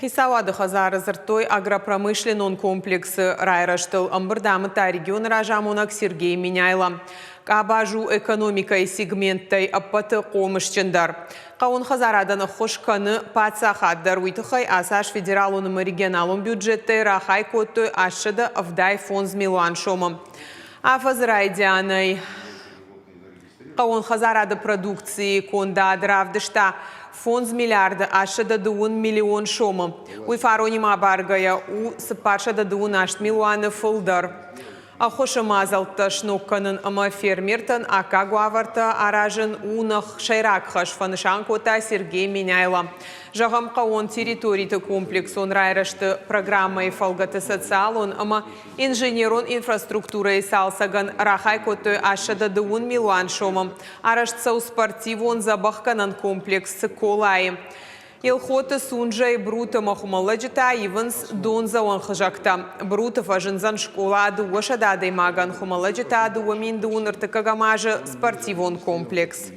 Хисауады хазары зыртой агропромышленный комплекс райраштыл амбырдамыта регион ражамунак Сергей Миняйла. Кабажу экономикай сегменттай аппаты комышчындар. Қауын хазараданы хошканы патсахаддар уйтықай асаш федералуным регионалун бюджеттай рахай коттой ашыды авдай фонз миллион шомым. Афазрайдянай Қауын хазарады продукции конда дравдышта фонз миллиарды ашыды 1 миллион шомым. Уйфаронима баргая у сыпашыды 1 миллионы фылдар. Ахоша мазалты шнокканын ама фермертын ака гуаварты аражын унах шайрак хашфанышан кота Сергей Миняйла. Жағам қауын территорийты комплексон райрашты программай фалгаты социалон ама инженерон инфраструктурай салсаган рахай коты ашыды 1 миллион шомым. Араштсау спортивон забахканан комплекс колай. Илхоты сунжай брута махумаладжита иванс донза он хажакта. Брута фажинзан школа дуаша дадай маган хумаладжита дуамин дунартакагамажа спортивон комплекс.